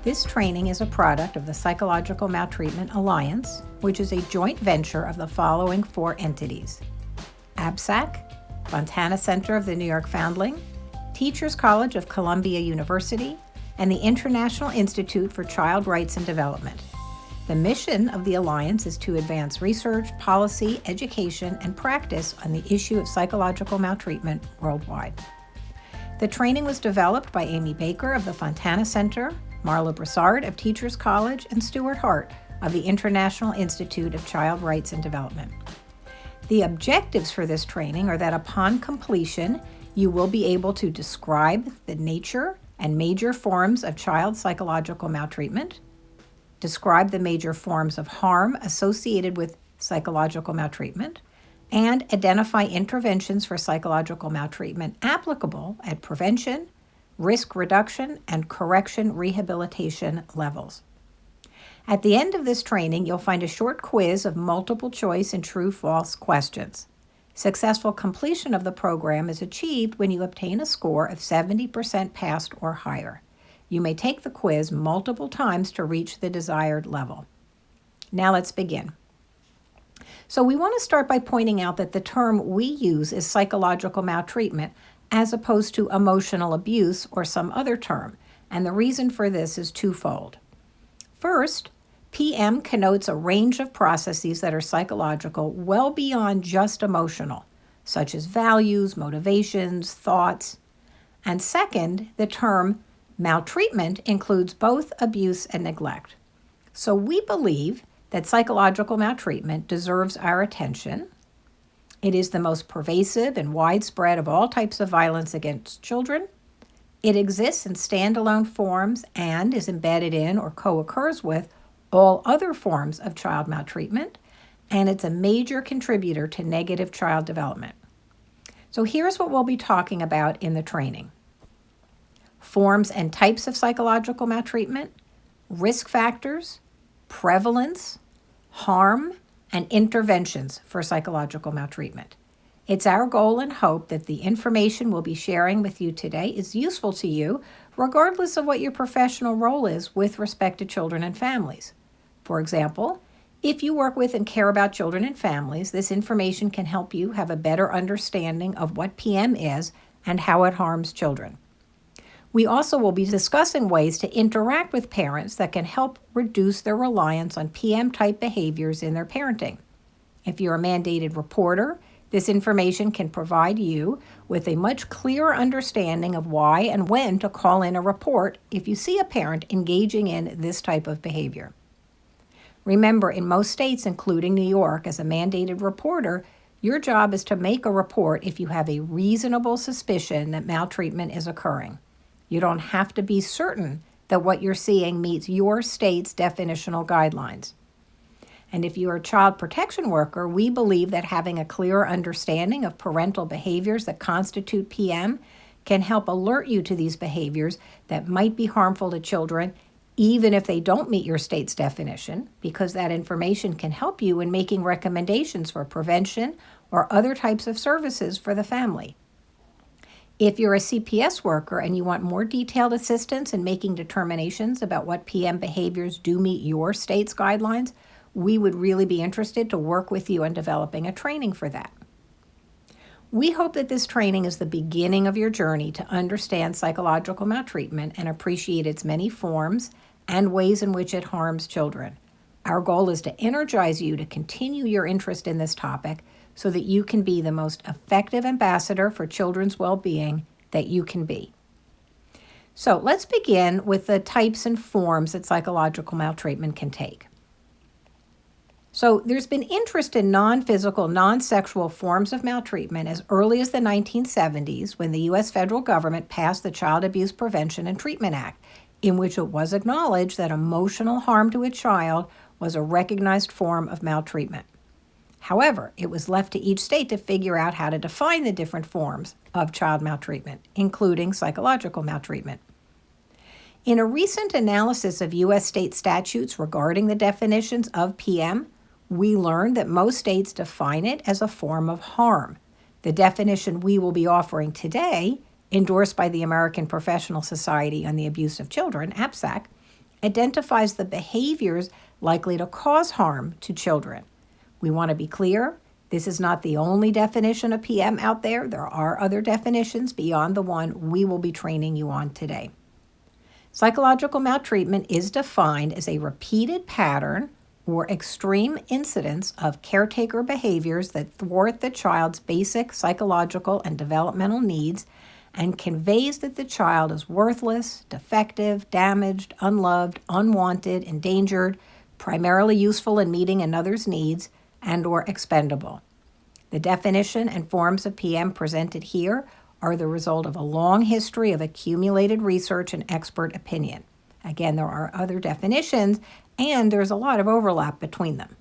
This training is a product of the Psychological Maltreatment Alliance, which is a joint venture of the following 4 entities: ABSAC, Fontana Center of the New York Foundling, Teachers College of Columbia University, and the International Institute for Child Rights and Development. The mission of the Alliance is to advance research, policy, education, and practice on the issue of psychological maltreatment worldwide. The training was developed by Amy Baker of the Fontana Center, Marla Broussard of Teachers College, and Stuart Hart of the International Institute of Child Rights and Development. The objectives for this training are that upon completion, you will be able to describe the nature and major forms of child psychological maltreatment, describe the major forms of harm associated with psychological maltreatment, and identify interventions for psychological maltreatment applicable at prevention, risk reduction, and correction rehabilitation levels. At the end of this training, you'll find a short quiz of multiple choice and true-false questions. Successful completion of the program is achieved when you obtain a score of 70% passed or higher. You may take the quiz multiple times to reach the desired level. Now let's begin. So we want to start by pointing out that the term we use is psychological maltreatment as opposed to emotional abuse or some other term, and the reason for this is twofold. First, PM connotes a range of processes that are psychological well beyond just emotional, such as values, motivations, thoughts. And second, the term maltreatment includes both abuse and neglect. So we believe that psychological maltreatment deserves our attention. It is the most pervasive and widespread of all types of violence against children. It exists in standalone forms and is embedded in or co-occurs with all other forms of child maltreatment, and it's a major contributor to negative child development. So here's what we'll be talking about in the training: forms and types of psychological maltreatment, risk factors, prevalence, harm, and interventions for psychological maltreatment. It's our goal and hope that the information we'll be sharing with you today is useful to you, regardless of what your professional role is with respect to children and families. For example, if you work with and care about children and families, this information can help you have a better understanding of what PM is and how it harms children. We also will be discussing ways to interact with parents that can help reduce their reliance on PM-type behaviors in their parenting. If you're a mandated reporter, this information can provide you with a much clearer understanding of why and when to call in a report if you see a parent engaging in this type of behavior. Remember, in most states, including New York, as a mandated reporter, your job is to make a report if you have a reasonable suspicion that maltreatment is occurring. You don't have to be certain that what you're seeing meets your state's definitional guidelines. And if you're a child protection worker, we believe that having a clearer understanding of parental behaviors that constitute PM can help alert you to these behaviors that might be harmful to children, even if they don't meet your state's definition, because that information can help you in making recommendations for prevention or other types of services for the family. If you're a CPS worker and you want more detailed assistance in making determinations about what PM behaviors do meet your state's guidelines, we would really be interested to work with you on developing a training for that. We hope that this training is the beginning of your journey to understand psychological maltreatment and appreciate its many forms and ways in which it harms children. Our goal is to energize you to continue your interest in this topic so that you can be the most effective ambassador for children's well-being that you can be. So let's begin with the types and forms that psychological maltreatment can take. So there's been interest in non-physical, non-sexual forms of maltreatment as early as the 1970s, when the U.S. federal government passed the Child Abuse Prevention and Treatment Act, in which it was acknowledged that emotional harm to a child was a recognized form of maltreatment. However, it was left to each state to figure out how to define the different forms of child maltreatment, including psychological maltreatment. In a recent analysis of U.S. state statutes regarding the definitions of PM, we learned that most states define it as a form of harm. The definition we will be offering today, endorsed by the American Professional Society on the Abuse of Children, APSAC, identifies the behaviors likely to cause harm to children. We want to be clear, this is not the only definition of PM out there. There are other definitions beyond the one we will be training you on today. Psychological maltreatment is defined as a repeated pattern or extreme incidence of caretaker behaviors that thwart the child's basic psychological and developmental needs and conveys that the child is worthless, defective, damaged, unloved, unwanted, endangered, primarily useful in meeting another's needs, and/or expendable. The definition and forms of PM presented here are the result of a long history of accumulated research and expert opinion. Again, there are other definitions, and there's a lot of overlap between them.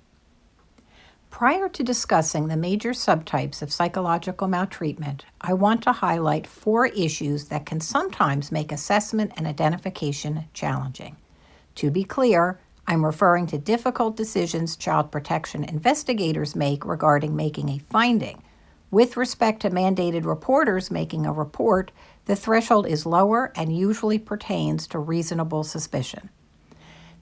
Prior to discussing the major subtypes of psychological maltreatment, I want to highlight 4 issues that can sometimes make assessment and identification challenging. To be clear, I'm referring to difficult decisions child protection investigators make regarding making a finding. With respect to mandated reporters making a report, the threshold is lower and usually pertains to reasonable suspicion.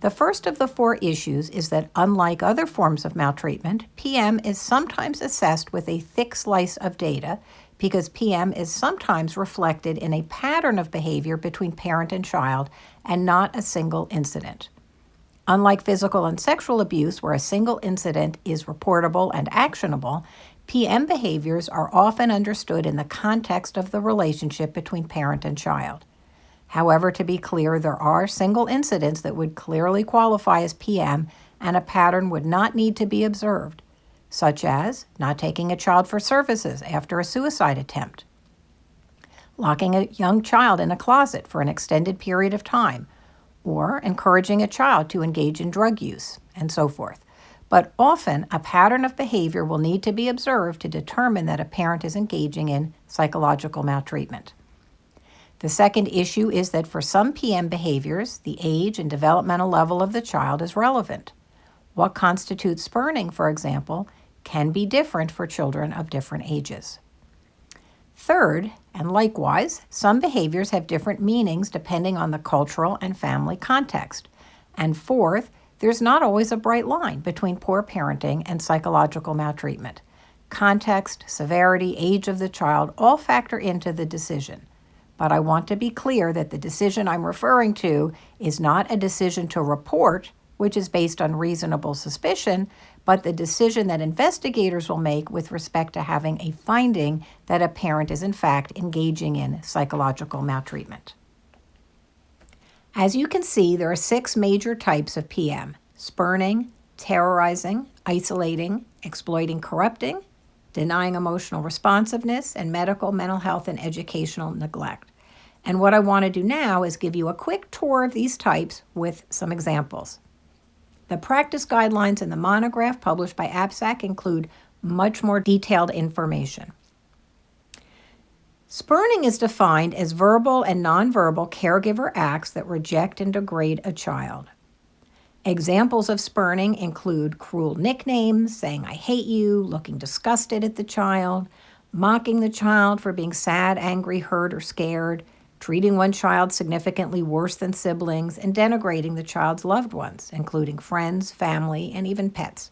The first of the 4 issues is that, unlike other forms of maltreatment, PM is sometimes assessed with a thick slice of data because PM is sometimes reflected in a pattern of behavior between parent and child and not a single incident. Unlike physical and sexual abuse, where a single incident is reportable and actionable, PM behaviors are often understood in the context of the relationship between parent and child. However, to be clear, there are single incidents that would clearly qualify as PM, and a pattern would not need to be observed, such as not taking a child for services after a suicide attempt, locking a young child in a closet for an extended period of time, or encouraging a child to engage in drug use, and so forth. But often, a pattern of behavior will need to be observed to determine that a parent is engaging in psychological maltreatment. The second issue is that for some PM behaviors, the age and developmental level of the child is relevant. What constitutes spurning, for example, can be different for children of different ages. Third, and likewise, some behaviors have different meanings depending on the cultural and family context. And fourth, there's not always a bright line between poor parenting and psychological maltreatment. Context, severity, age of the child all factor into the decision. But I want to be clear that the decision I'm referring to is not a decision to report, which is based on reasonable suspicion, but the decision that investigators will make with respect to having a finding that a parent is in fact engaging in psychological maltreatment. As you can see, there are 6 major types of PM: spurning, terrorizing, isolating, exploiting, corrupting, denying emotional responsiveness, and medical, mental health, and educational neglect. And what I want to do now is give you a quick tour of these types with some examples. The practice guidelines in the monograph published by APSAC include much more detailed information. Spurning is defined as verbal and nonverbal caregiver acts that reject and degrade a child. Examples of spurning include cruel nicknames, saying "I hate you," looking disgusted at the child, mocking the child for being sad, angry, hurt, or scared, treating one child significantly worse than siblings, and denigrating the child's loved ones, including friends, family, and even pets.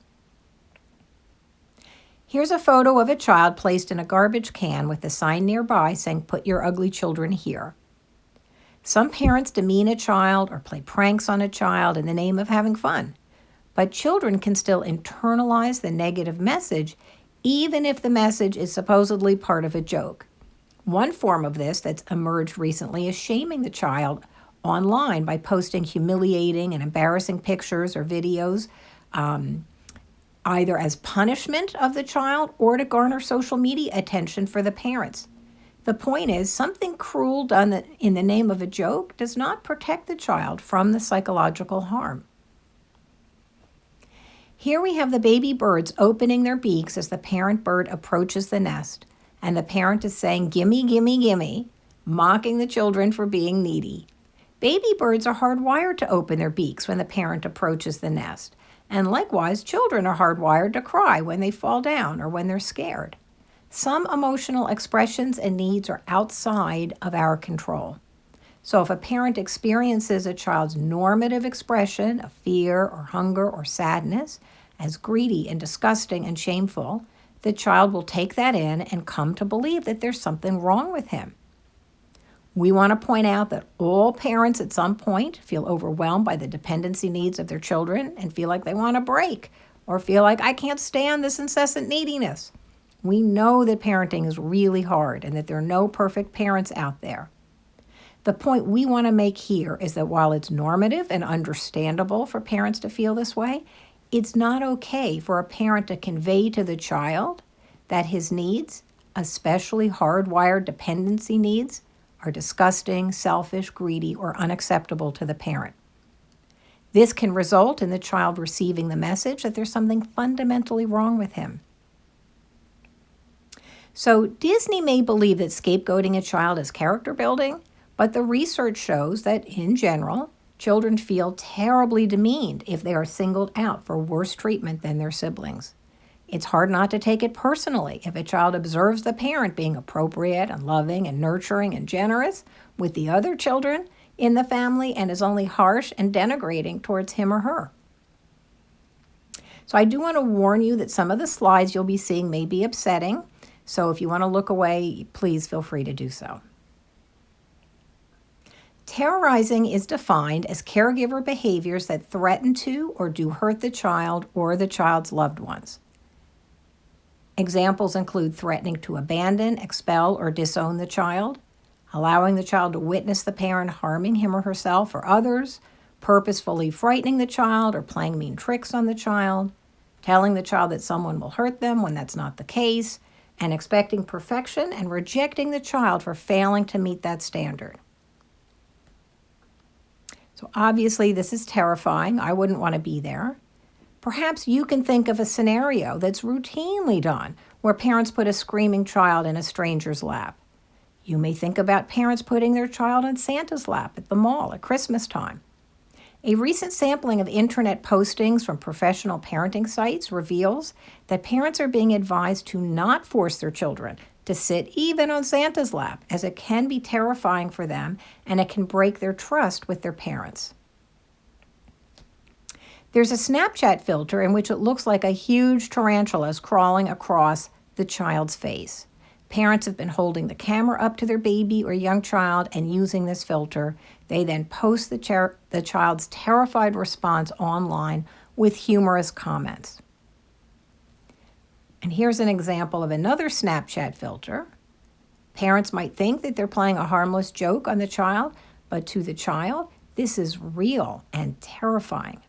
Here's a photo of a child placed in a garbage can with a sign nearby saying, "Put your ugly children here." Some parents demean a child or play pranks on a child in the name of having fun, but children can still internalize the negative message even if the message is supposedly part of a joke. One form of this that's emerged recently is shaming the child online by posting humiliating and embarrassing pictures or videos, either as punishment of the child or to garner social media attention for the parents. The point is, something cruel done in the name of a joke does not protect the child from the psychological harm. Here we have the baby birds opening their beaks as the parent bird approaches the nest, and the parent is saying, "Gimme, gimme, gimme," mocking the children for being needy. Baby birds are hardwired to open their beaks when the parent approaches the nest, and likewise, children are hardwired to cry when they fall down or when they're scared. Some emotional expressions and needs are outside of our control. So if a parent experiences a child's normative expression of fear or hunger or sadness as greedy and disgusting and shameful, the child will take that in and come to believe that there's something wrong with him. We want to point out that all parents at some point feel overwhelmed by the dependency needs of their children and feel like they want a break or feel like, I can't stand this incessant neediness. We know that parenting is really hard and that there are no perfect parents out there. The point we want to make here is that while it's normative and understandable for parents to feel this way, it's not okay for a parent to convey to the child that his needs, especially hardwired dependency needs, are disgusting, selfish, greedy, or unacceptable to the parent. This can result in the child receiving the message that there's something fundamentally wrong with him. So Disney may believe that scapegoating a child is character building, but the research shows that in general, children feel terribly demeaned if they are singled out for worse treatment than their siblings. It's hard not to take it personally if a child observes the parent being appropriate and loving and nurturing and generous with the other children in the family and is only harsh and denigrating towards him or her. So I do want to warn you that some of the slides you'll be seeing may be upsetting, so if you want to look away, please feel free to do so. Terrorizing is defined as caregiver behaviors that threaten to or do hurt the child or the child's loved ones. Examples include threatening to abandon, expel, or disown the child, allowing the child to witness the parent harming him or herself or others, purposefully frightening the child or playing mean tricks on the child, telling the child that someone will hurt them when that's not the case, and expecting perfection and rejecting the child for failing to meet that standard. So obviously this is terrifying. I wouldn't want to be there. Perhaps you can think of a scenario that's routinely done where parents put a screaming child in a stranger's lap. You may think about parents putting their child in Santa's lap at the mall at Christmas time. A recent sampling of internet postings from professional parenting sites reveals that parents are being advised to not force their children to sit even on Santa's lap, as it can be terrifying for them and it can break their trust with their parents. There's a Snapchat filter in which it looks like a huge tarantula is crawling across the child's face. Parents have been holding the camera up to their baby or young child and using this filter. They then post the child's terrified response online with humorous comments. And here's an example of another Snapchat filter. Parents might think that they're playing a harmless joke on the child, but to the child, this is real and terrifying.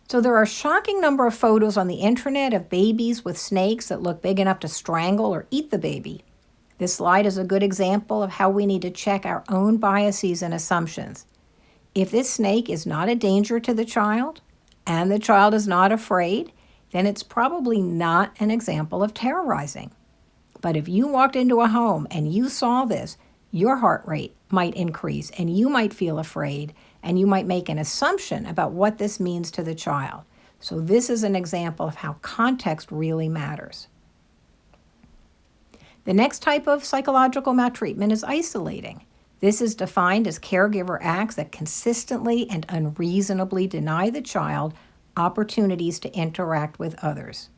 So there are a shocking number of photos on the internet of babies with snakes that look big enough to strangle or eat the baby. This slide is a good example of how we need to check our own biases and assumptions. If this snake is not a danger to the child and the child is not afraid, then it's probably not an example of terrorizing. But if you walked into a home and you saw this, your heart rate might increase and you might feel afraid and you might make an assumption about what this means to the child. So this is an example of how context really matters. The next type of psychological maltreatment is isolating. This is defined as caregiver acts that consistently and unreasonably deny the child opportunities to interact with others.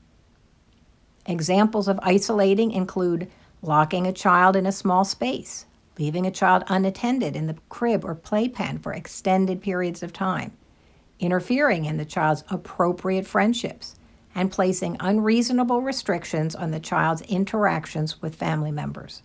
Examples of isolating include locking a child in a small space, leaving a child unattended in the crib or playpen for extended periods of time, interfering in the child's appropriate friendships, and placing unreasonable restrictions on the child's interactions with family members.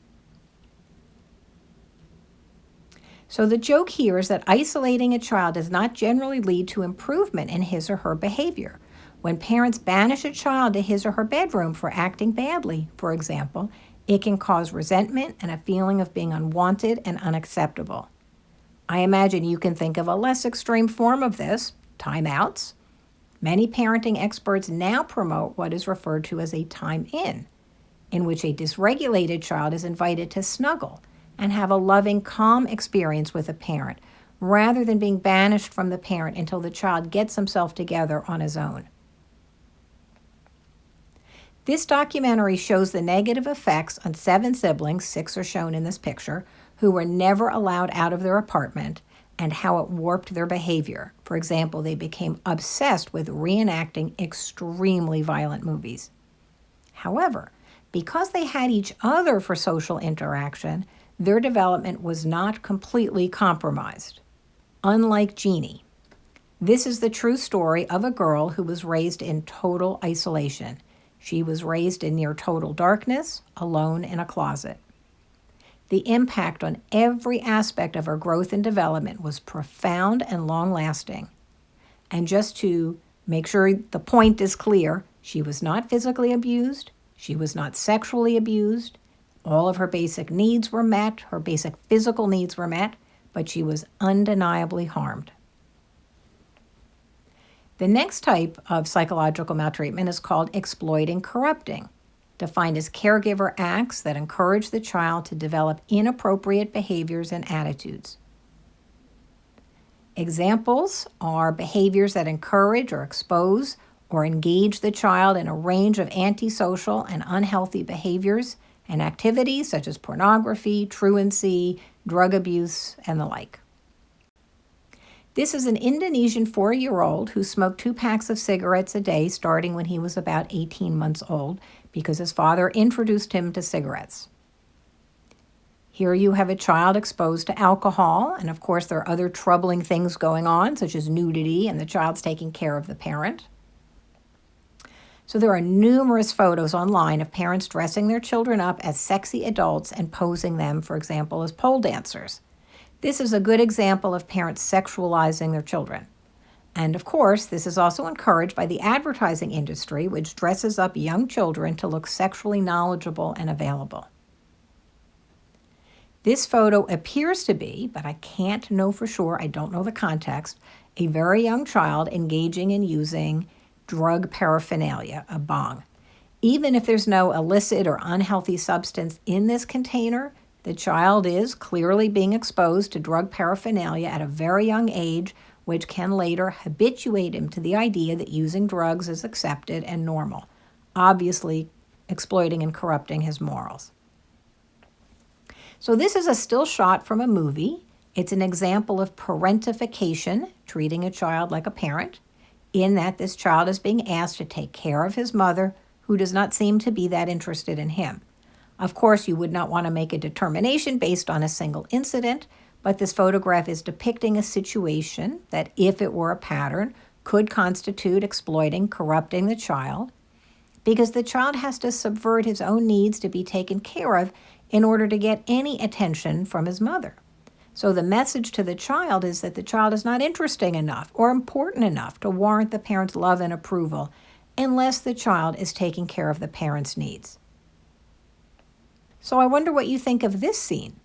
So the joke here is that isolating a child does not generally lead to improvement in his or her behavior. When parents banish a child to his or her bedroom for acting badly, for example, it can cause resentment and a feeling of being unwanted and unacceptable. I imagine you can think of a less extreme form of this, timeouts. Many parenting experts now promote what is referred to as a time-in which a dysregulated child is invited to snuggle and have a loving, calm experience with a parent, rather than being banished from the parent until the child gets himself together on his own. This documentary shows the negative effects on 7 siblings, 6 are shown in this picture, who were never allowed out of their apartment and how it warped their behavior. For example, they became obsessed with reenacting extremely violent movies. However, because they had each other for social interaction, their development was not completely compromised. Unlike Jeannie, this is the true story of a girl who was raised in total isolation. She was raised in near total darkness, alone in a closet. The impact on every aspect of her growth and development was profound and long-lasting. And just to make sure the point is clear, she was not physically abused, she was not sexually abused, all of her basic needs were met, her basic physical needs were met, but she was undeniably harmed. The next type of psychological maltreatment is called exploiting corrupting, defined as caregiver acts that encourage the child to develop inappropriate behaviors and attitudes. Examples are behaviors that encourage or expose or engage the child in a range of antisocial and unhealthy behaviors and activities such as pornography, truancy, drug abuse, and the like. This is an Indonesian 4-year-old who smoked 2 packs of cigarettes a day starting when he was about 18 months old because his father introduced him to cigarettes. Here you have a child exposed to alcohol, and of course there are other troubling things going on, such as nudity, and the child's taking care of the parent. So there are numerous photos online of parents dressing their children up as sexy adults and posing them, for example, as pole dancers. This is a good example of parents sexualizing their children. And of course, this is also encouraged by the advertising industry, which dresses up young children to look sexually knowledgeable and available. This photo appears to be, but I can't know for sure, I don't know the context, a very young child engaging in using drug paraphernalia, a bong. Even if there's no illicit or unhealthy substance in this container, the child is clearly being exposed to drug paraphernalia at a very young age, which can later habituate him to the idea that using drugs is accepted and normal, obviously exploiting and corrupting his morals. So this is a still shot from a movie. It's an example of parentification, treating a child like a parent, in that this child is being asked to take care of his mother, who does not seem to be that interested in him. Of course, you would not want to make a determination based on a single incident, but this photograph is depicting a situation that, if it were a pattern, could constitute exploiting, corrupting the child, because the child has to subvert his own needs to be taken care of in order to get any attention from his mother. So the message to the child is that the child is not interesting enough or important enough to warrant the parent's love and approval unless the child is taking care of the parent's needs. So I wonder what you think of this scene.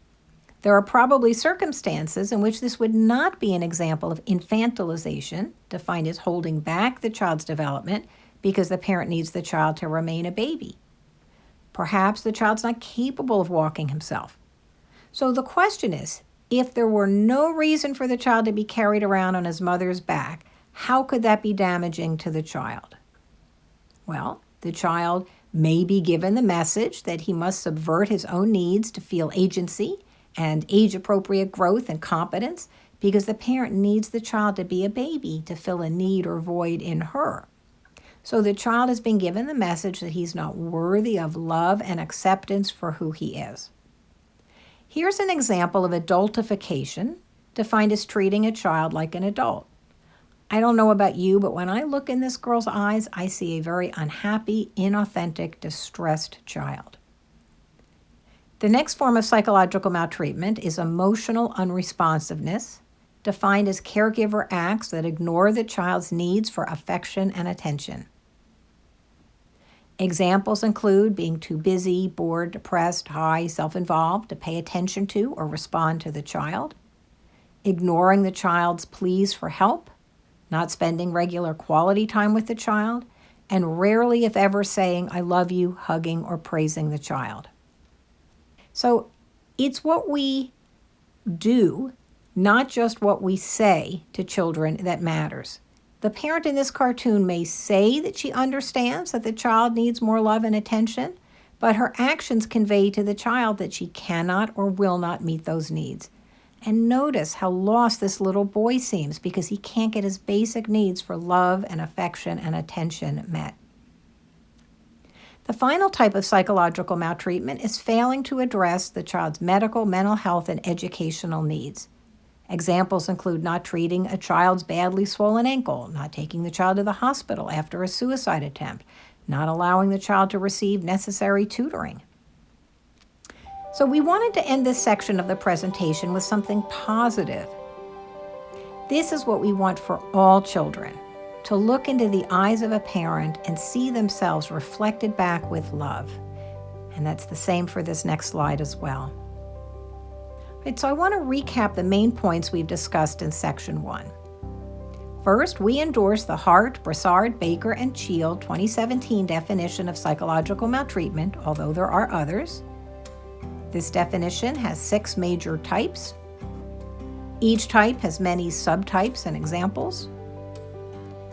There are probably circumstances in which this would not be an example of infantilization, defined as holding back the child's development because the parent needs the child to remain a baby. Perhaps the child's not capable of walking himself. So the question is, if there were no reason for the child to be carried around on his mother's back, how could that be damaging to the child? Well, the child may be given the message that he must subvert his own needs to feel agency and age-appropriate growth and competence because the parent needs the child to be a baby to fill a need or void in her. So the child has been given the message that he's not worthy of love and acceptance for who he is. Here's an example of adultification, defined as treating a child like an adult. I don't know about you, but when I look in this girl's eyes, I see a very unhappy, inauthentic, distressed child. The next form of psychological maltreatment is emotional unresponsiveness, defined as caregiver acts that ignore the child's needs for affection and attention. Examples include being too busy, bored, depressed, high, self-involved to pay attention to or respond to the child, ignoring the child's pleas for help, not spending regular quality time with the child, and rarely, if ever, saying, "I love you," hugging, or praising the child. So it's what we do, not just what we say to children, that matters. The parent in this cartoon may say that she understands that the child needs more love and attention, but her actions convey to the child that she cannot or will not meet those needs. And notice how lost this little boy seems because he can't get his basic needs for love and affection and attention met. The final type of psychological maltreatment is failing to address the child's medical, mental health, and educational needs. Examples include not treating a child's badly swollen ankle, not taking the child to the hospital after a suicide attempt, not allowing the child to receive necessary tutoring. So we wanted to end this section of the presentation with something positive. This is what we want for all children, to look into the eyes of a parent and see themselves reflected back with love. And that's the same for this next slide as well. Right, so I want to recap the main points we've discussed in section 1. First, we endorse the Hart, Brassard, Baker, and Cheeld 2017 definition of psychological maltreatment, although there are others. This definition has 6 major types. Each type has many subtypes and examples.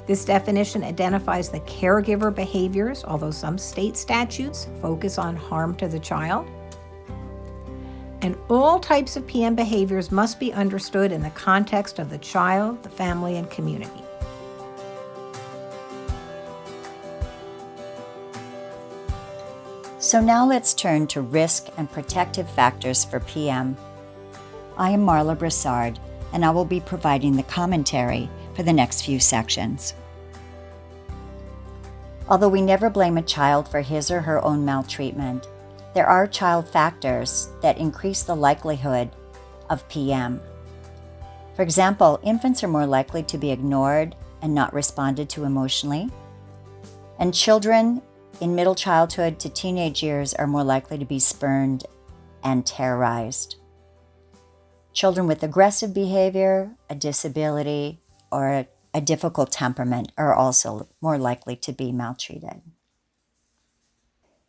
This definition identifies the caregiver behaviors, although some state statutes focus on harm to the child. And all types of PM behaviors must be understood in the context of the child, the family, and community. So now let's turn to risk and protective factors for PM. I am Marla Brassard, and I will be providing the commentary for the next few sections. Although we never blame a child for his or her own maltreatment, there are child factors that increase the likelihood of PM. For example, infants are more likely to be ignored and not responded to emotionally, and children in middle childhood to teenage years are more likely to be spurned and terrorized. Children with aggressive behavior, a disability, or a difficult temperament are also more likely to be maltreated.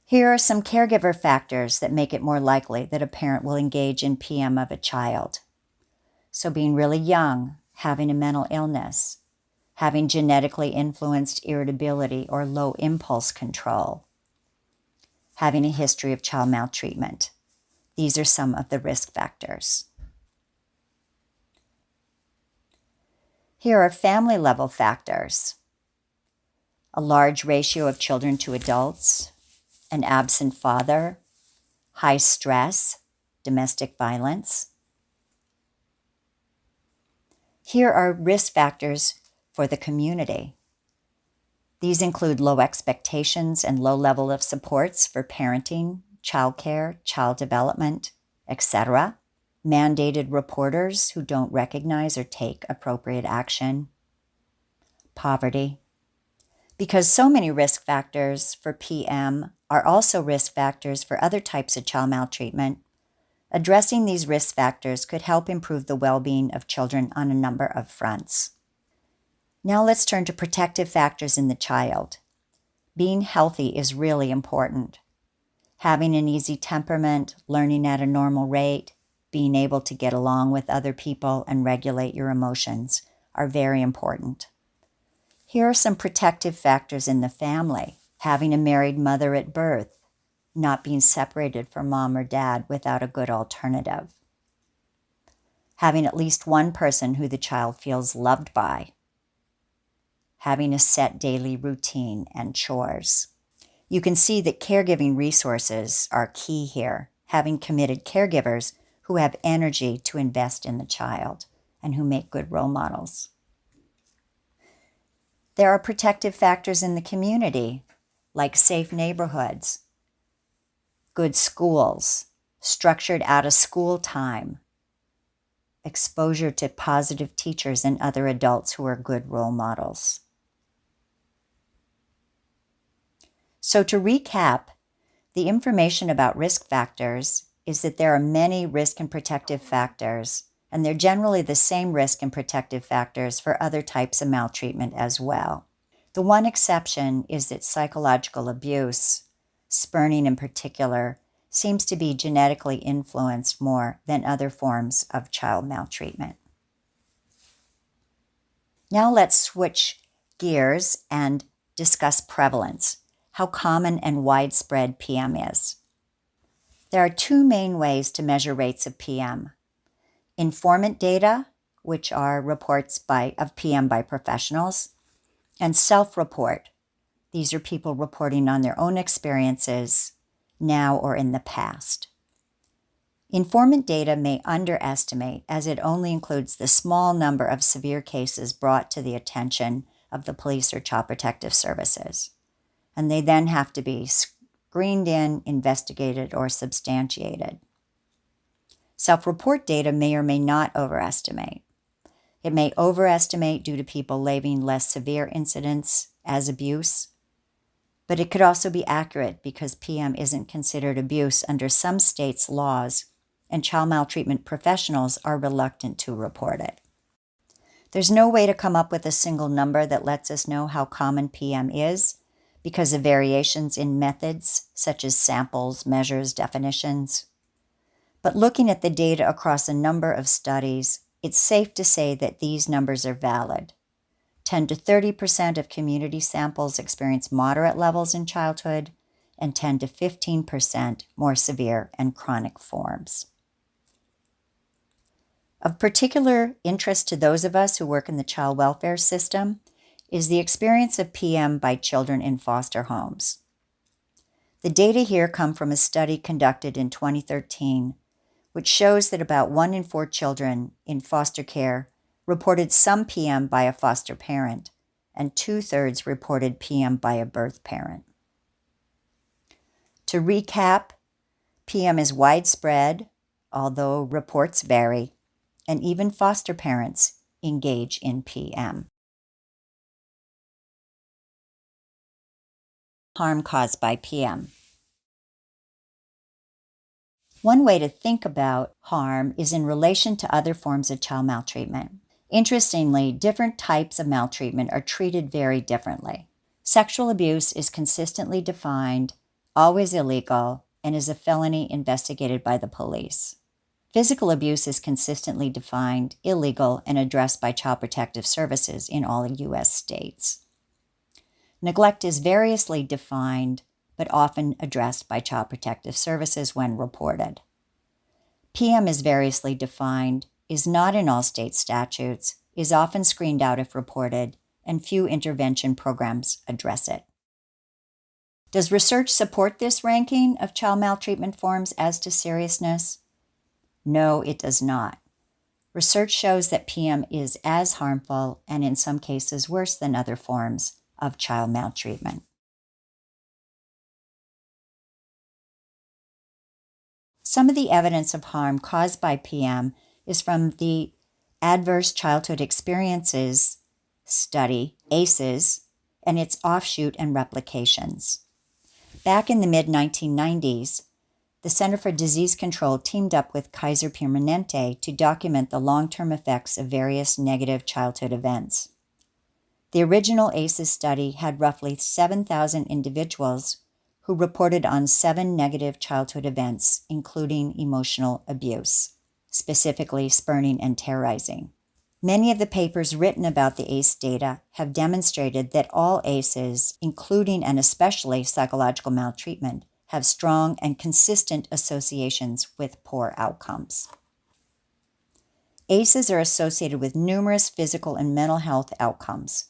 Here are some caregiver factors that make it more likely that a parent will engage in PM of a child. So being really young, having a mental illness, having genetically influenced irritability or low impulse control, having a history of child maltreatment. These are some of the risk factors. Here are family-level factors. A large ratio of children to adults, an absent father, high stress, domestic violence. Here are risk factors for the community. These include low expectations and low level of supports for parenting, childcare, child development, etc. Mandated reporters who don't recognize or take appropriate action. Poverty. Because so many risk factors for PM are also risk factors for other types of child maltreatment, addressing these risk factors could help improve the well-being of children on a number of fronts. Now let's turn to protective factors in the child. Being healthy is really important. Having an easy temperament, learning at a normal rate, being able to get along with other people and regulate your emotions are very important. Here are some protective factors in the family. Having a married mother at birth, not being separated from mom or dad without a good alternative. Having at least one person who the child feels loved by. Having a set daily routine and chores. You can see that caregiving resources are key here. Having committed caregivers who have energy to invest in the child and who make good role models. There are protective factors in the community, like safe neighborhoods, good schools, structured out-of-school time, exposure to positive teachers and other adults who are good role models. So to recap, the information about risk factors is that there are many risk and protective factors, and they're generally the same risk and protective factors for other types of maltreatment as well. The one exception is that psychological abuse, spurning in particular, seems to be genetically influenced more than other forms of child maltreatment. Now let's switch gears and discuss prevalence. how common and widespread PM is. There are two main ways to measure rates of PM. Informant data, which are reports of PM by professionals, and self-report. These are people reporting on their own experiences now or in the past. Informant data may underestimate, as it only includes the small number of severe cases brought to the attention of the police or child protective services, and they then have to be screened in, investigated, or substantiated. Self-report data may or may not overestimate. It may overestimate due to people labeling less severe incidents as abuse, but it could also be accurate because PM isn't considered abuse under some states' laws, and child maltreatment professionals are reluctant to report it. There's no way to come up with a single number that lets us know how common PM is because of variations in methods such as samples, measures, definitions. But looking at the data across a number of studies, it's safe to say that these numbers are valid. 10 to 30% of community samples experience moderate levels in childhood, and 10 to 15% more severe and chronic forms. Of particular interest to those of us who work in the child welfare system is the experience of PM by children in foster homes. The data here come from a study conducted in 2013, which shows that about 1 in 4 children in foster care reported some PM by a foster parent, and 2/3 reported PM by a birth parent. To recap, PM is widespread, although reports vary, and even foster parents engage in PM. Harm caused by PM. One way to think about harm is in relation to other forms of child maltreatment. Interestingly, different types of maltreatment are treated very differently. Sexual abuse is consistently defined, always illegal, and is a felony investigated by the police. Physical abuse is consistently defined, illegal, and addressed by Child Protective Services in all U.S. states. Neglect is variously defined, but often addressed by Child Protective Services when reported. PM is variously defined, is not in all state statutes, is often screened out if reported, and few intervention programs address it. Does research support this ranking of child maltreatment forms as to seriousness? No, it does not. Research shows that PM is as harmful and in some cases worse than other forms of child maltreatment. Some of the evidence of harm caused by PM is from the Adverse Childhood Experiences study, ACEs, and its offshoot and replications. Back in the mid-1990s, the Center for Disease Control teamed up with Kaiser Permanente to document the long-term effects of various negative childhood events. The original ACEs study had roughly 7,000 individuals who reported on 7 negative childhood events, including emotional abuse, specifically spurning and terrorizing. Many of the papers written about the ACE data have demonstrated that all ACEs, including and especially psychological maltreatment, have strong and consistent associations with poor outcomes. ACEs are associated with numerous physical and mental health outcomes,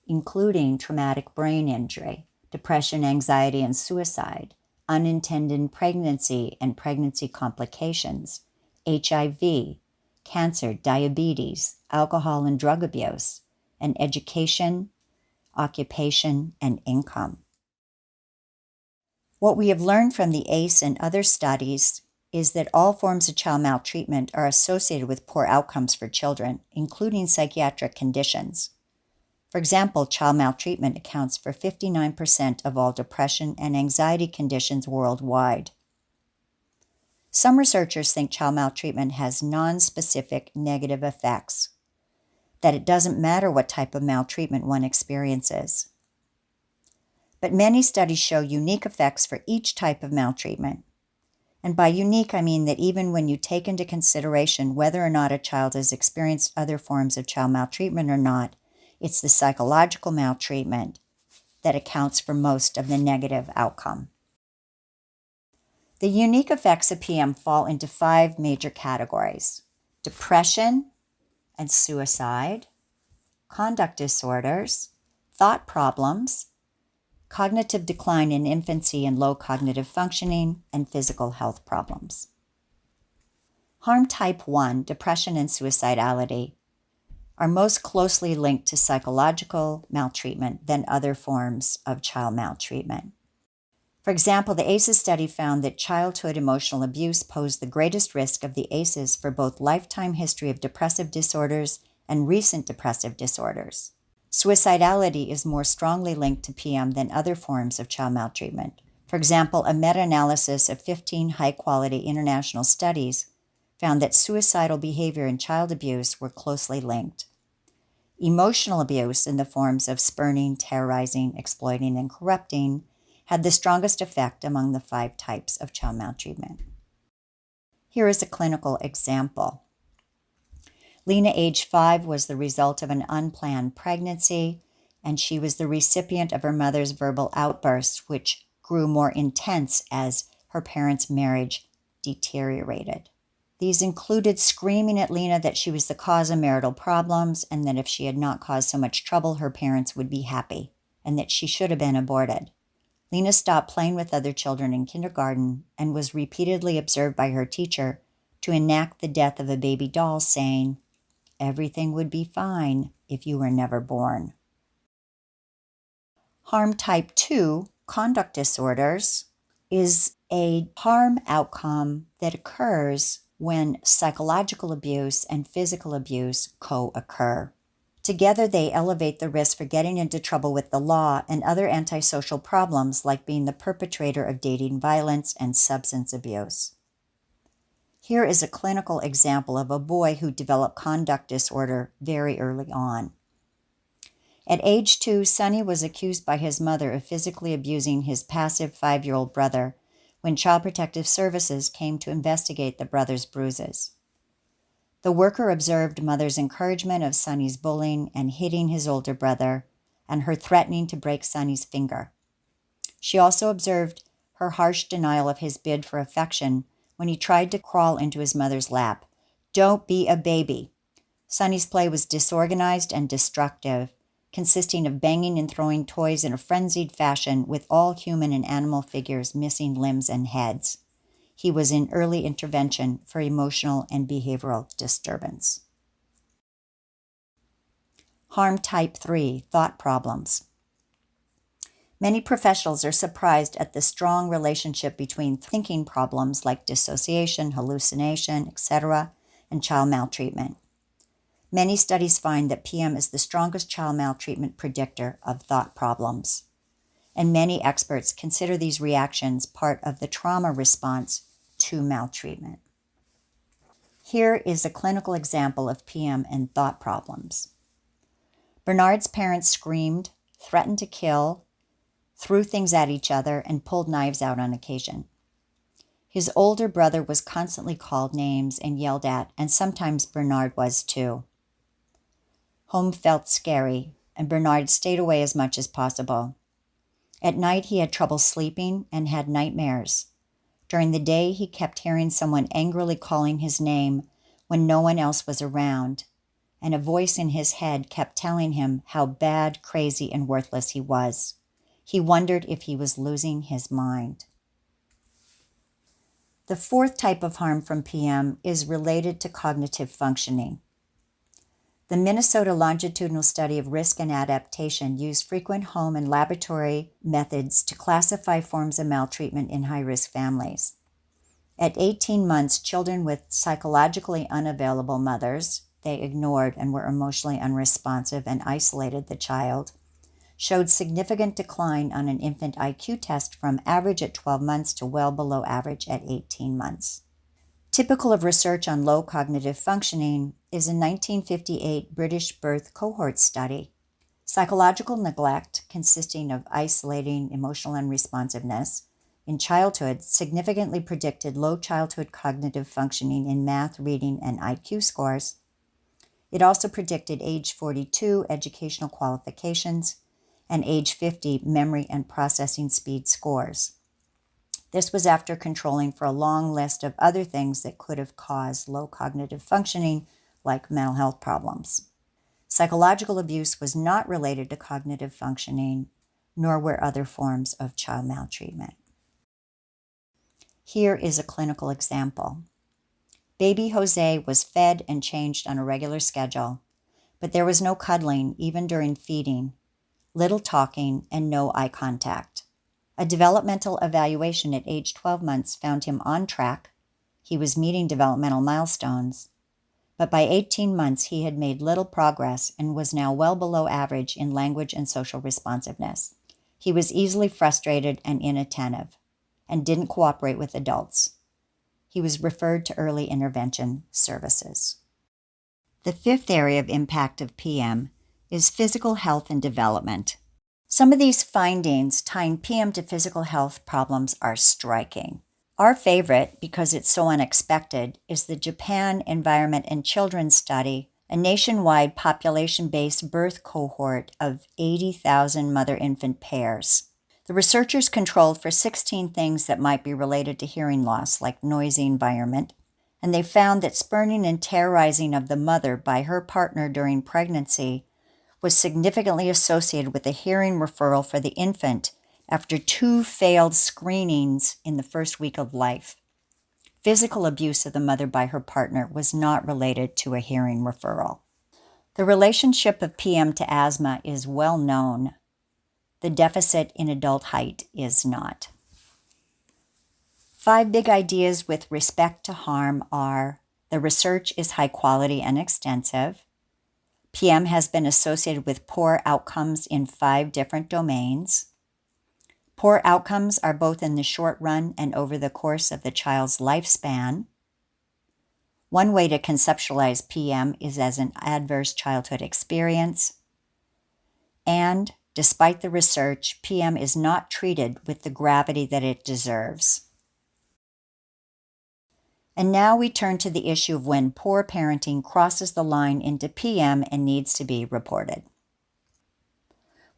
including traumatic brain injury, depression, anxiety, and suicide, unintended pregnancy and pregnancy complications, HIV, cancer, diabetes, alcohol and drug abuse, and education, occupation, and income. What we have learned from the ACE and other studies is that all forms of child maltreatment are associated with poor outcomes for children, including psychiatric conditions. For example, child maltreatment accounts for 59% of all depression and anxiety conditions worldwide. Some researchers think child maltreatment has non-specific negative effects, that it doesn't matter what type of maltreatment one experiences. But many studies show unique effects for each type of maltreatment. And by unique, I mean that even when you take into consideration whether or not a child has experienced other forms of child maltreatment or not, it's the psychological maltreatment that accounts for most of the negative outcome. The unique effects of PM fall into 5 major categories: depression and suicide, conduct disorders, thought problems, cognitive decline in infancy and low cognitive functioning, and physical health problems. Harm type 1, depression and suicidality, are most closely linked to psychological maltreatment than other forms of child maltreatment. For example, the ACEs study found that childhood emotional abuse posed the greatest risk of the ACEs for both lifetime history of depressive disorders and recent depressive disorders. Suicidality is more strongly linked to PM than other forms of child maltreatment. For example, a meta-analysis of 15 high-quality international studies found that suicidal behavior and child abuse were closely linked. Emotional abuse in the forms of spurning, terrorizing, exploiting, and corrupting had the strongest effect among the 5 types of child maltreatment. Here is a clinical example. Lena, age 5, was the result of an unplanned pregnancy, and she was the recipient of her mother's verbal outbursts, which grew more intense as her parents' marriage deteriorated. These included screaming at Lena that she was the cause of marital problems and that if she had not caused so much trouble, her parents would be happy, and that she should have been aborted. Lena stopped playing with other children in kindergarten and was repeatedly observed by her teacher to enact the death of a baby doll, saying, "Everything would be fine if you were never born." Harm type 2, conduct disorders, is a harm outcome that occurs when psychological abuse and physical abuse co-occur. Together, they elevate the risk for getting into trouble with the law and other antisocial problems like being the perpetrator of dating violence and substance abuse. Here is a clinical example of a boy who developed conduct disorder very early on. At age 2, Sonny was accused by his mother of physically abusing his passive 5-year-old brother when Child Protective Services came to investigate the brother's bruises. The worker observed mother's encouragement of Sonny's bullying and hitting his older brother, and her threatening to break Sonny's finger. She also observed her harsh denial of his bid for affection when he tried to crawl into his mother's lap. "Don't be a baby." Sonny's play was disorganized and destructive, consisting of banging and throwing toys in a frenzied fashion with all human and animal figures missing limbs and heads. He was in early intervention for emotional and behavioral disturbance. Harm type 3, thought problems. Many professionals are surprised at the strong relationship between thinking problems like dissociation, hallucination, etc., and child maltreatment. Many studies find that PM is the strongest child maltreatment predictor of thought problems, and many experts consider these reactions part of the trauma response to maltreatment. Here is a clinical example of PM and thought problems. Bernard's parents screamed, threatened to kill, threw things at each other, and pulled knives out on occasion. His older brother was constantly called names and yelled at, and sometimes Bernard was too. Home felt scary, and Bernard stayed away as much as possible. At night, he had trouble sleeping and had nightmares. During the day, he kept hearing someone angrily calling his name when no one else was around, and a voice in his head kept telling him how bad, crazy, and worthless he was. He wondered if he was losing his mind. The 4th type of harm from PM is related to cognitive functioning. The Minnesota Longitudinal Study of Risk and Adaptation used frequent home and laboratory methods to classify forms of maltreatment in high-risk families. At 18 months, children with psychologically unavailable mothers, they ignored and were emotionally unresponsive and isolated the child, showed significant decline on an infant IQ test from average at 12 months to well below average at 18 months. Typical of research on low cognitive functioning is a 1958 British birth cohort study. Psychological neglect, consisting of isolating emotional unresponsiveness in childhood, significantly predicted low childhood cognitive functioning in math, reading, and IQ scores. It also predicted age 42 educational qualifications and age 50 memory and processing speed scores. This was after controlling for a long list of other things that could have caused low cognitive functioning, like mental health problems. Psychological abuse was not related to cognitive functioning, nor were other forms of child maltreatment. Here is a clinical example. Baby Jose was fed and changed on a regular schedule, but there was no cuddling even during feeding, little talking, and no eye contact. A developmental evaluation at age 12 months found him on track. He was meeting developmental milestones, but by 18 months he had made little progress and was now well below average in language and social responsiveness. He was easily frustrated and inattentive, and didn't cooperate with adults. He was referred to early intervention services. The fifth area of impact of PM is physical health and development. Some of these findings tying PM to physical health problems are striking. Our favorite, because it's so unexpected, is the Japan Environment and Children Study, a nationwide population-based birth cohort of 80,000 mother-infant pairs. The researchers controlled for 16 things that might be related to hearing loss, like noisy environment, and they found that spurning and terrorizing of the mother by her partner during pregnancy was significantly associated with a hearing referral for the infant after 2 failed screenings in the first week of life. Physical abuse of the mother by her partner was not related to a hearing referral. The relationship of PM to asthma is well known. The deficit in adult height is not. 5 big ideas with respect to harm are: the research is high quality and extensive. PM has been associated with poor outcomes in 5 different domains. Poor outcomes are both in the short run and over the course of the child's lifespan. One way to conceptualize PM is as an adverse childhood experience. And despite the research, PM is not treated with the gravity that it deserves. And now we turn to the issue of when poor parenting crosses the line into PM and needs to be reported.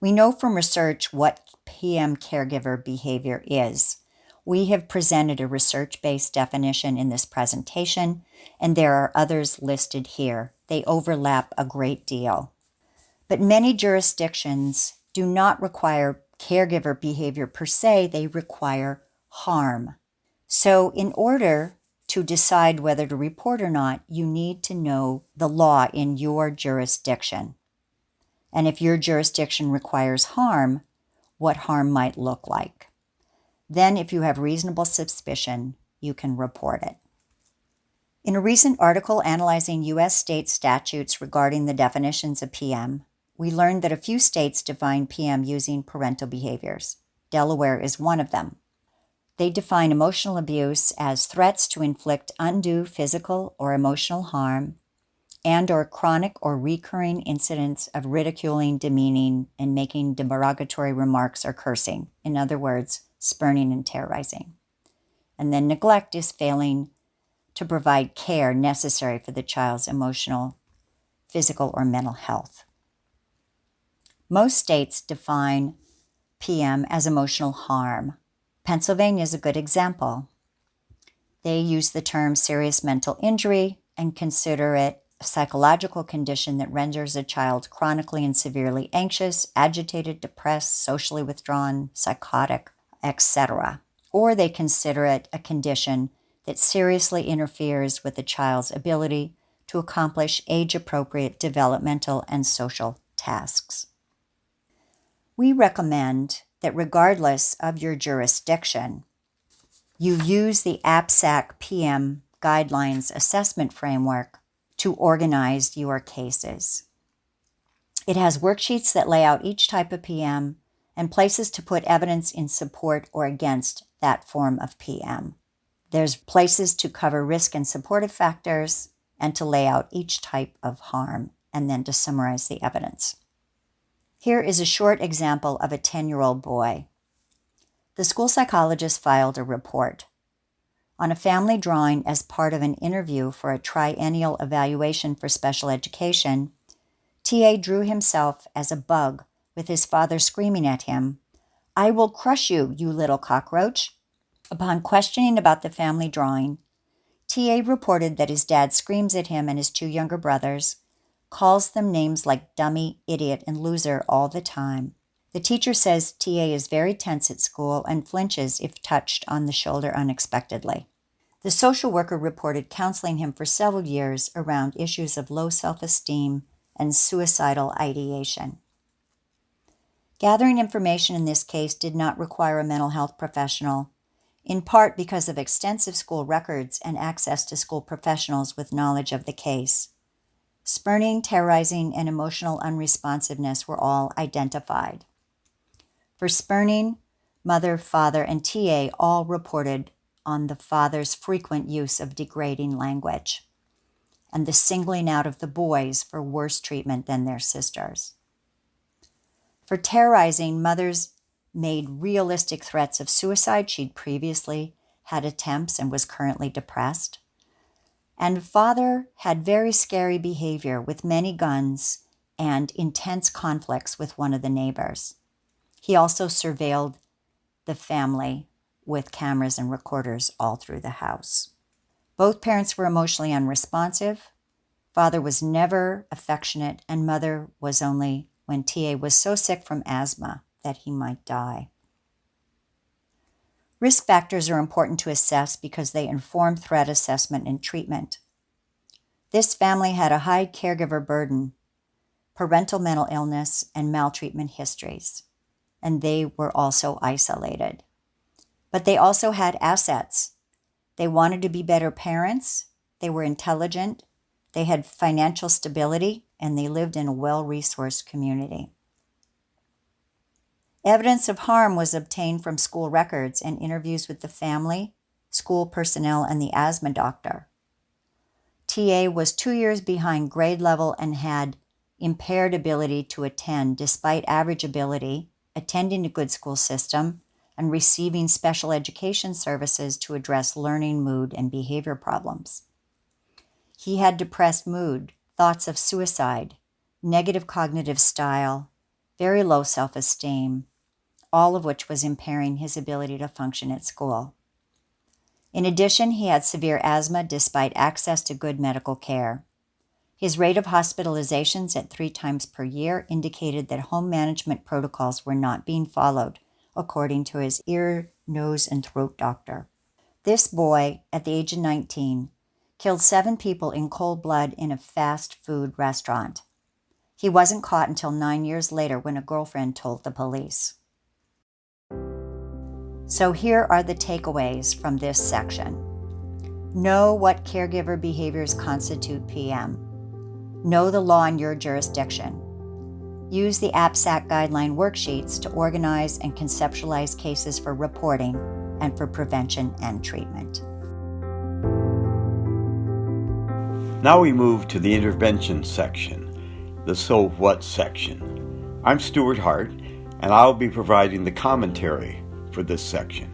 We know from research what PM caregiver behavior is. We have presented a research-based definition in this presentation, and there are others listed here. They overlap a great deal. But many jurisdictions do not require caregiver behavior per se, they require harm. So in order to decide whether to report or not, you need to know the law in your jurisdiction. And if your jurisdiction requires harm, what harm might look like. Then, if you have reasonable suspicion, you can report it. In a recent article analyzing U.S. state statutes regarding the definitions of PM, we learned that a few states define PM using parental behaviors. Delaware is one of them. They define emotional abuse as threats to inflict undue physical or emotional harm and/or chronic or recurring incidents of ridiculing, demeaning, and making derogatory remarks or cursing. In other words, spurning and terrorizing. And then neglect is failing to provide care necessary for the child's emotional, physical, or mental health. Most states define PM as emotional harm. Pennsylvania is a good example. They use the term serious mental injury and consider it a psychological condition that renders a child chronically and severely anxious, agitated, depressed, socially withdrawn, psychotic, etc. Or they consider it a condition that seriously interferes with the child's ability to accomplish age-appropriate developmental and social tasks. We recommend that regardless of your jurisdiction, you use the APSAC PM Guidelines Assessment Framework to organize your cases. It has worksheets that lay out each type of PM and places to put evidence in support or against that form of PM. There's places to cover risk and supportive factors and to lay out each type of harm and then to summarize the evidence. Here is a short example of a 10-year-old boy. The school psychologist filed a report. On a family drawing as part of an interview for a triennial evaluation for special education, TA drew himself as a bug with his father screaming at him, "I will crush you, you little cockroach." Upon questioning about the family drawing, T.A. reported that his dad screams at him and his two younger brothers, calls them names like dummy, idiot, and loser all the time. The teacher says T.A. is very tense at school and flinches if touched on the shoulder unexpectedly. The social worker reported counseling him for several years around issues of low self-esteem and suicidal ideation. Gathering information in this case did not require a mental health professional, in part because of extensive school records and access to school professionals with knowledge of the case. Spurning, terrorizing, and emotional unresponsiveness were all identified. For spurning, mother, father, and T.A. all reported on the father's frequent use of degrading language and the singling out of the boys for worse treatment than their sisters. For terrorizing, mothers made realistic threats of suicide. She'd previously had attempts and was currently depressed. And father had very scary behavior with many guns and intense conflicts with one of the neighbors. He also surveilled the family with cameras and recorders all through the house. Both parents were emotionally unresponsive. Father was never affectionate, and mother was only when T.A. was so sick from asthma that he might die. Risk factors are important to assess because they inform threat assessment and treatment. This family had a high caregiver burden, parental mental illness, and maltreatment histories, and they were also isolated. But they also had assets. They wanted to be better parents, they were intelligent, they had financial stability, and they lived in a well-resourced community. Evidence of harm was obtained from school records and interviews with the family, school personnel, and the asthma doctor. T.A. was 2 years behind grade level and had impaired ability to attend despite average ability, attending a good school system, and receiving special education services to address learning, mood, and behavior problems. He had depressed mood, thoughts of suicide, negative cognitive style, very low self-esteem, all of which was impairing his ability to function at school. In addition, he had severe asthma despite access to good medical care. His rate of hospitalizations at 3 times per year indicated that home management protocols were not being followed, according to his ear, nose, and throat doctor. This boy, at the age of 19, killed 7 people in cold blood in a fast food restaurant. He wasn't caught until 9 years later when a girlfriend told the police. So here are the takeaways from this section. Know what caregiver behaviors constitute PM. Know the law in your jurisdiction. Use the APSAC guideline worksheets to organize and conceptualize cases for reporting and for prevention and treatment. Now we move to the intervention section, the so what section. I'm Stuart Hart, and I'll be providing the commentary for this section.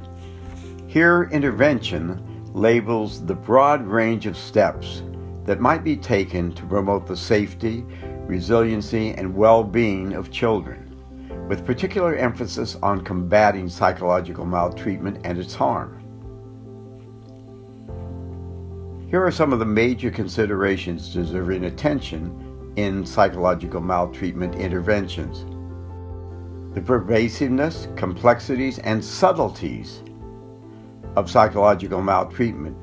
Here, intervention labels the broad range of steps that might be taken to promote the safety, resiliency, and well-being of children, with particular emphasis on combating psychological maltreatment and its harm. Here are some of the major considerations deserving attention in psychological maltreatment interventions. The pervasiveness, complexities, and subtleties of psychological maltreatment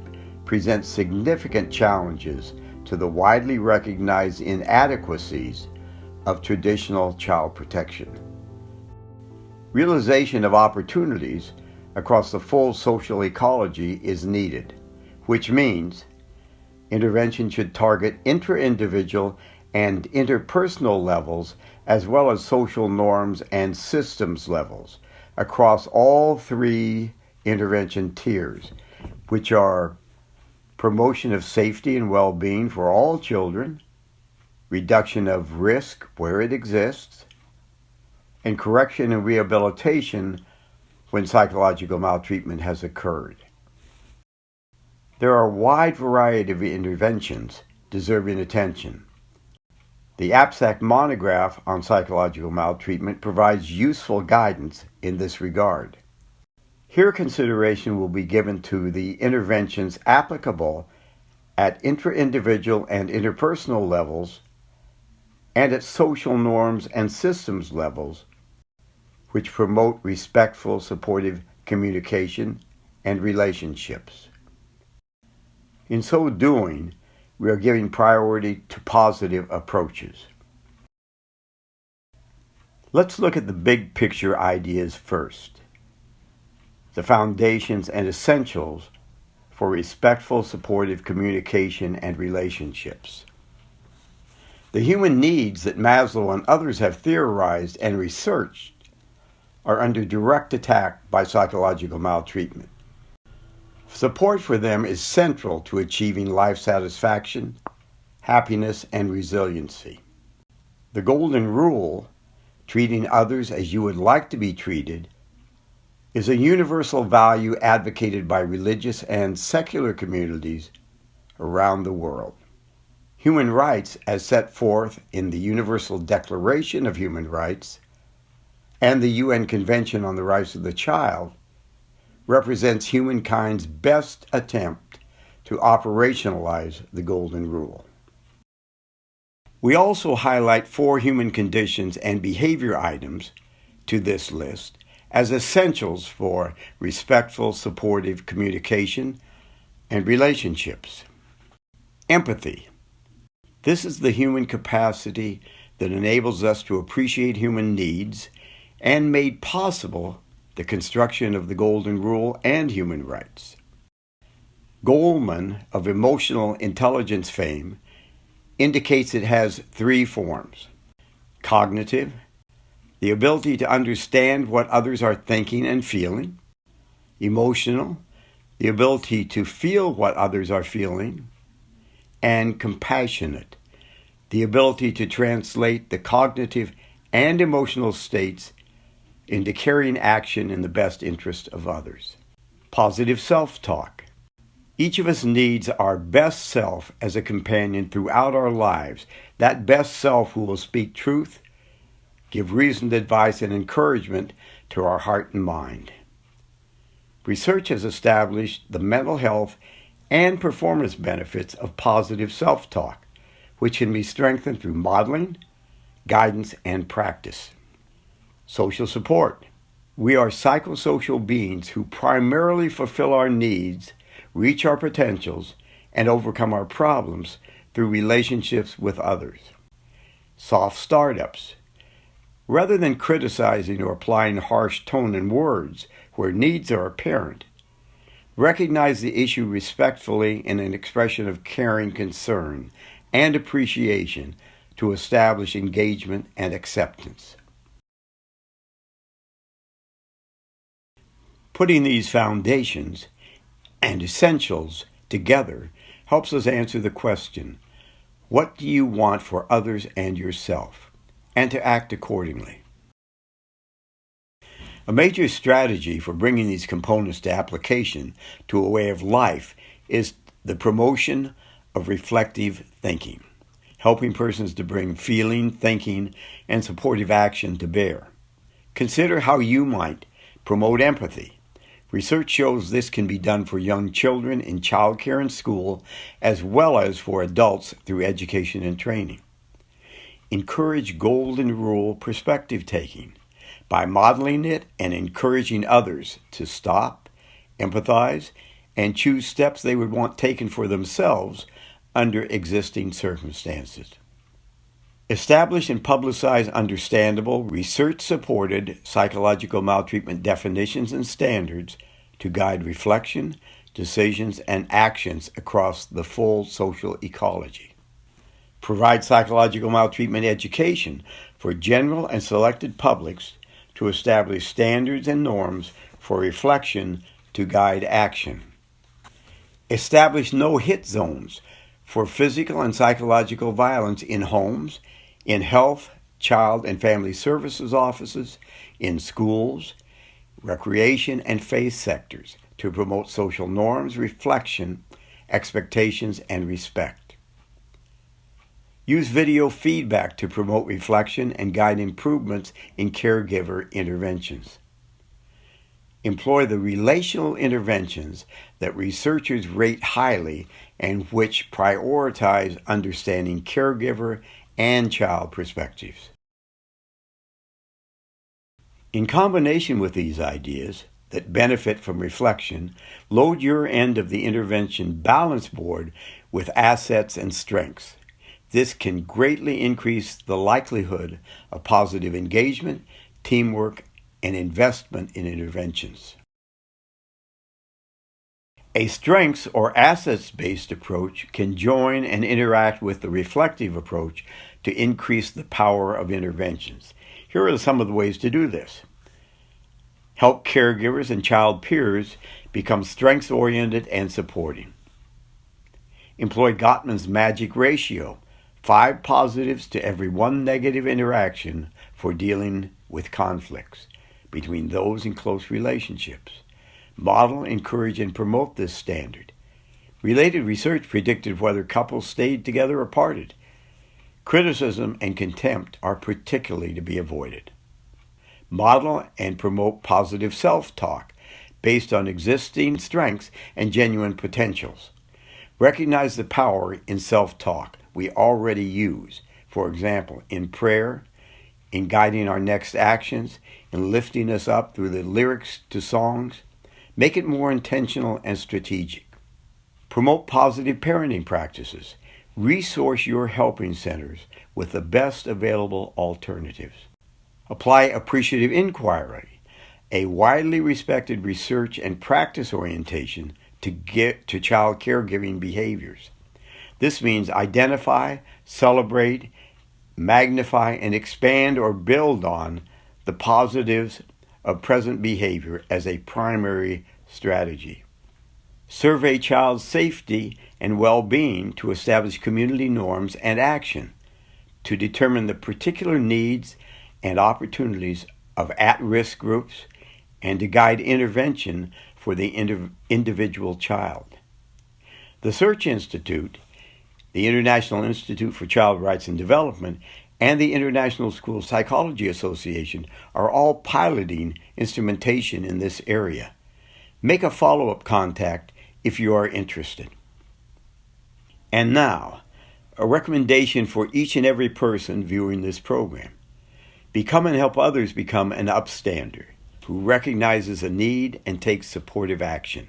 present significant challenges to the widely recognized inadequacies of traditional child protection. Realization of opportunities across the full social ecology is needed, which means intervention should target intra-individual and interpersonal levels as well as social norms and systems levels across all 3 intervention tiers, which are promotion of safety and well-being for all children, reduction of risk where it exists, and correction and rehabilitation when psychological maltreatment has occurred. There are a wide variety of interventions deserving attention. The APSAC monograph on psychological maltreatment provides useful guidance in this regard. Here, consideration will be given to the interventions applicable at intra-individual and interpersonal levels and at social norms and systems levels, which promote respectful, supportive communication and relationships. In so doing, we are giving priority to positive approaches. Let's look at the big picture ideas first. The foundations and essentials for respectful, supportive communication and relationships. The human needs that Maslow and others have theorized and researched are under direct attack by psychological maltreatment. Support for them is central to achieving life satisfaction, happiness, and resiliency. The golden rule, treating others as you would like to be treated, is a universal value advocated by religious and secular communities around the world. Human rights, as set forth in the Universal Declaration of Human Rights and the UN Convention on the Rights of the Child, represents humankind's best attempt to operationalize the Golden Rule. We also highlight 4 human conditions and behavior items to this list as essentials for respectful, supportive communication and relationships. Empathy. This is the human capacity that enables us to appreciate human needs and made possible the construction of the Golden Rule and human rights. Goleman, of emotional intelligence fame, indicates it has 3 forms: cognitive, the ability to understand what others are thinking and feeling; emotional, the ability to feel what others are feeling; and compassionate, the ability to translate the cognitive and emotional states into carrying action in the best interest of others. Positive self-talk. Each of us needs our best self as a companion throughout our lives, that best self who will speak truth, give reasoned advice and encouragement to our heart and mind. Research has established the mental health and performance benefits of positive self-talk, which can be strengthened through modeling, guidance, and practice. Social support. We are psychosocial beings who primarily fulfill our needs, reach our potentials, and overcome our problems through relationships with others. Soft startups. Rather than criticizing or applying harsh tone and words where needs are apparent, recognize the issue respectfully in an expression of caring concern and appreciation to establish engagement and acceptance. Putting these foundations and essentials together helps us answer the question, what do you want for others and yourself, and to act accordingly. A major strategy for bringing these components to application to a way of life is the promotion of reflective thinking, helping persons to bring feeling, thinking, and supportive action to bear. Consider how you might promote empathy. Research shows this can be done for young children in childcare and school, as well as for adults through education and training. Encourage Golden Rule perspective taking by modeling it and encouraging others to stop, empathize, and choose steps they would want taken for themselves under existing circumstances. Establish and publicize understandable, research-supported psychological maltreatment definitions and standards to guide reflection, decisions, and actions across the full social ecology. Provide psychological maltreatment education for general and selected publics to establish standards and norms for reflection to guide action. Establish no-hit zones for physical and psychological violence in homes, in health, child and family services offices, in schools, recreation, and faith sectors to promote social norms, reflection, expectations, and respect. Use video feedback to promote reflection and guide improvements in caregiver interventions. Employ the relational interventions that researchers rate highly and which prioritize understanding caregiver and child perspectives. In combination with these ideas that benefit from reflection, load your end of the intervention balance board with assets and strengths. This can greatly increase the likelihood of positive engagement, teamwork, and investment in interventions. A strengths or assets-based approach can join and interact with the reflective approach to increase the power of interventions. Here are some of the ways to do this. Help caregivers and child peers become strengths-oriented and supporting. Employ Gottman's magic ratio, 5 positives to every 1 negative interaction for dealing with conflicts between those in close relationships. Model, encourage, and promote this standard. Related research predicted whether couples stayed together or parted. Criticism and contempt are particularly to be avoided. Model and promote positive self-talk based on existing strengths and genuine potentials. Recognize the power in self-talk we already use, for example, in prayer, in guiding our next actions, in lifting us up through the lyrics to songs. Make it more intentional and strategic. Promote positive parenting practices. Resource your helping centers with the best available alternatives. Apply appreciative inquiry, a widely respected research and practice orientation to child caregiving behaviors. This means identify, celebrate, magnify, and expand or build on the positives of present behavior as a primary strategy. Survey child safety and well-being to establish community norms and action to determine the particular needs and opportunities of at-risk groups and to guide intervention for the individual child. The Search Institute, the International Institute for Child Rights and Development, and the International School Psychology Association are all piloting instrumentation in this area. Make a follow-up contact if you are interested. And now, a recommendation for each and every person viewing this program. Become and help others become an upstander who recognizes a need and takes supportive action,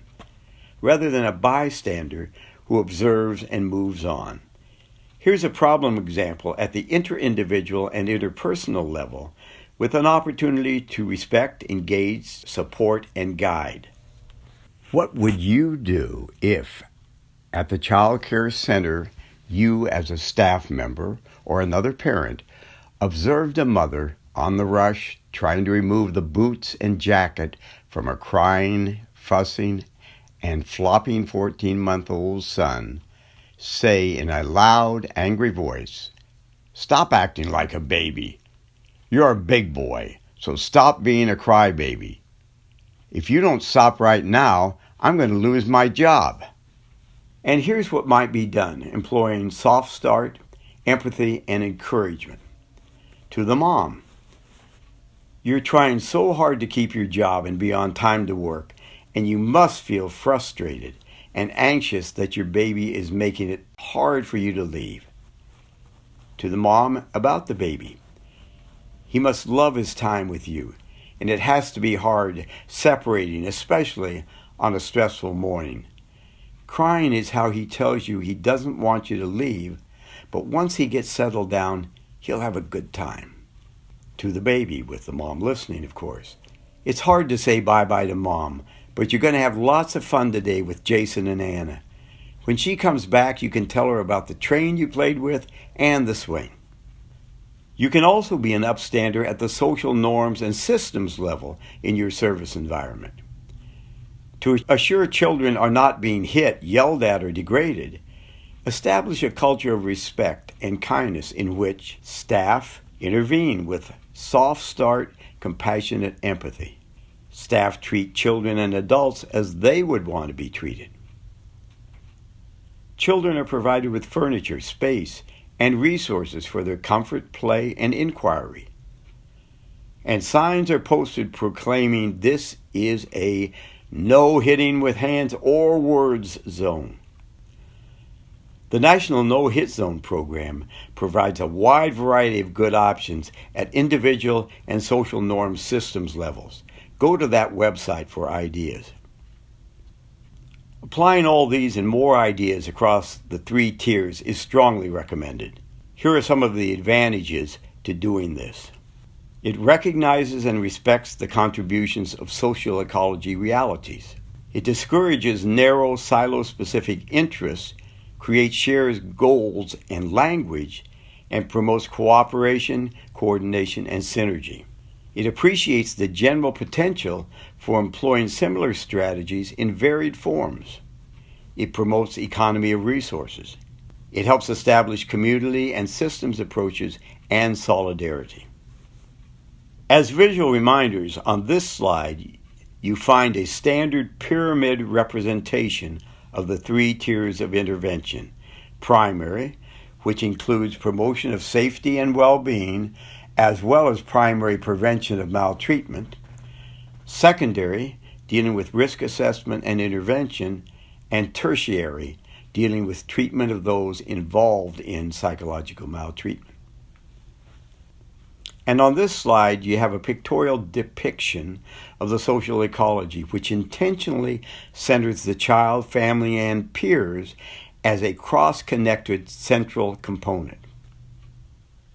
rather than a bystander who observes and moves on. Here's a problem example at the interindividual and interpersonal level with an opportunity to respect, engage, support, and guide. What would you do if, at the child care center, you as a staff member or another parent observed a mother on the rush trying to remove the boots and jacket from a crying, fussing, and flopping 14-month-old son, say in a loud, angry voice, "Stop acting like a baby. You're a big boy, so stop being a crybaby. If you don't stop right now, I'm going to lose my job." And here's what might be done, employing soft start, empathy, and encouragement. To the mom, you're trying so hard to keep your job and be on time to work, and you must feel frustrated and anxious that your baby is making it hard for you to leave. To the mom about the baby, he must love his time with you, and it has to be hard separating, especially on a stressful morning. Crying is how he tells you he doesn't want you to leave, but once he gets settled down, he'll have a good time. To the baby, with the mom listening, of course. It's hard to say bye-bye to mom, but you're going to have lots of fun today with Jason and Anna. When she comes back, you can tell her about the train you played with and the swing. You can also be an upstander at the social norms and systems level in your service environment. To assure children are not being hit, yelled at, or degraded, establish a culture of respect and kindness in which staff intervene with soft start, compassionate empathy. Staff treat children and adults as they would want to be treated. Children are provided with furniture, space, and resources for their comfort, play, and inquiry. And signs are posted proclaiming this is a no hitting with hands or words zone. The National No Hit Zone program provides a wide variety of good options at individual and social norm systems levels. Go to that website for ideas. Applying all these and more ideas across the 3 tiers is strongly recommended. Here are some of the advantages to doing this. It recognizes and respects the contributions of social ecology realities. It discourages narrow, silo-specific interests, creates shared goals and language, and promotes cooperation, coordination, and synergy. It appreciates the general potential for employing similar strategies in varied forms. It promotes economy of resources. It helps establish community and systems approaches and solidarity. As visual reminders, on this slide, you find a standard pyramid representation of the 3 tiers of intervention. Primary, which includes promotion of safety and well-being, as well as primary prevention of maltreatment. Secondary, dealing with risk assessment and intervention. And tertiary, dealing with treatment of those involved in psychological maltreatment. And on this slide, you have a pictorial depiction of the social ecology, which intentionally centers the child, family, and peers as a cross-connected central component.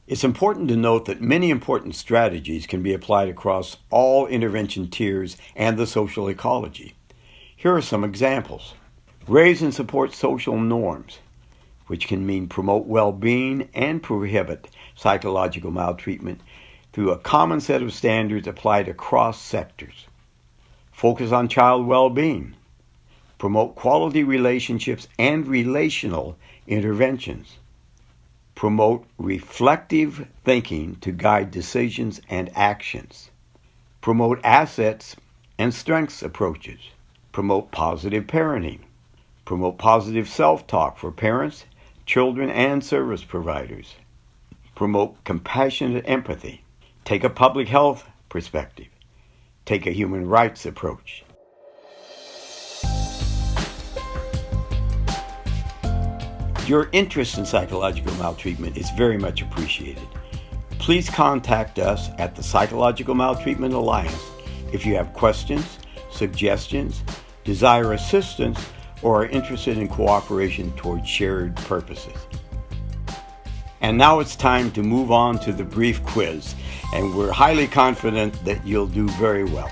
It's important to note that many important strategies can be applied across all intervention tiers and the social ecology. Here are some examples. Raise and support social norms, which can mean promote well-being and prohibit psychological maltreatment through a common set of standards applied across sectors. Focus on child well-being. Promote quality relationships and relational interventions. Promote reflective thinking to guide decisions and actions. Promote assets and strengths approaches. Promote positive parenting. Promote positive self-talk for parents, children, and service providers. Promote compassionate empathy. Take a public health perspective. Take a human rights approach. Your interest in psychological maltreatment is very much appreciated. Please contact us at the Psychological Maltreatment Alliance if you have questions, suggestions, desire assistance, or are interested in cooperation toward shared purposes. And now it's time to move on to the brief quiz, and we're highly confident that you'll do very well.